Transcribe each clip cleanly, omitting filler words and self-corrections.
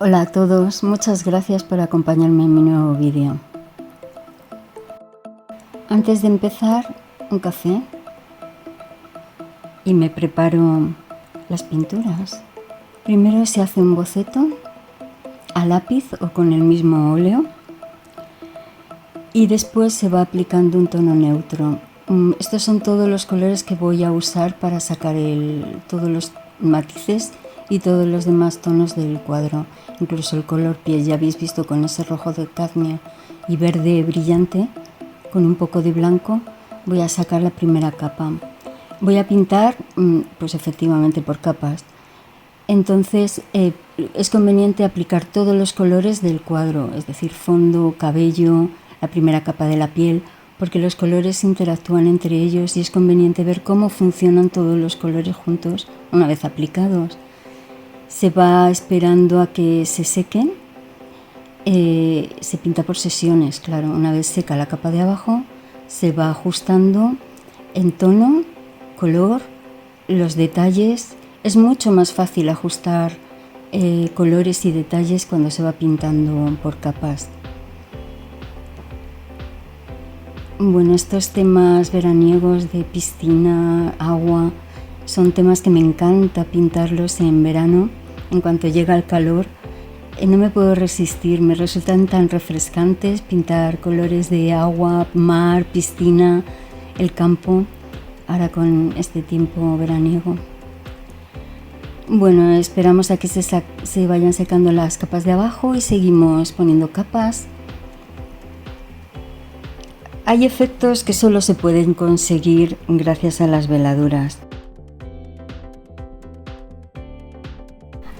Hola a todos, muchas gracias por acompañarme en mi nuevo vídeo. Antes de empezar, un café y me preparo las pinturas. Primero se hace un boceto a lápiz o con el mismo óleo y después se va aplicando un tono neutro. Estos son todos los colores que voy a usar para sacar todos los matices y todos los demás tonos del cuadro, incluso el color piel. Ya habéis visto con ese rojo de cadmio y verde brillante con un poco de blanco. Voy a sacar la primera capa. Voy a pintar pues efectivamente por capas. Entonces es conveniente aplicar todos los colores del cuadro, es decir, fondo, cabello, la primera capa de la piel, porque los colores interactúan entre ellos y es conveniente ver cómo funcionan todos los colores juntos una vez aplicados. Se va esperando a que se sequen, se pinta por sesiones, claro. Una vez seca la capa de abajo, se va ajustando en tono, color, los detalles. Es mucho más fácil ajustar colores y detalles cuando se va pintando por capas. Bueno, estos temas veraniegos de piscina, agua, son temas que me encanta pintarlos en verano. En cuanto llega el calor, no me puedo resistir, me resultan tan refrescantes pintar colores de agua, mar, piscina, el campo, ahora con este tiempo veraniego. Bueno, esperamos a que se vayan secando las capas de abajo y seguimos poniendo capas. Hay efectos que solo se pueden conseguir gracias a las veladuras.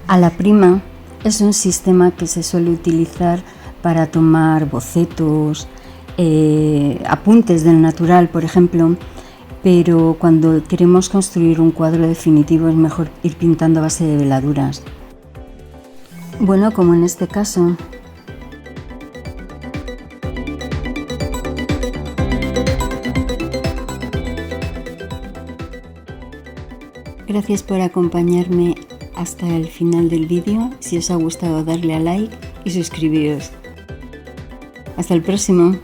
A la prima es un sistema que se suele utilizar para tomar bocetos, apuntes del natural, por ejemplo, pero cuando queremos construir un cuadro definitivo es mejor ir pintando a base de veladuras. Bueno, como en este caso. Gracias por acompañarme hasta el final del vídeo. Si os ha gustado, darle a like y suscribiros. Hasta el próximo.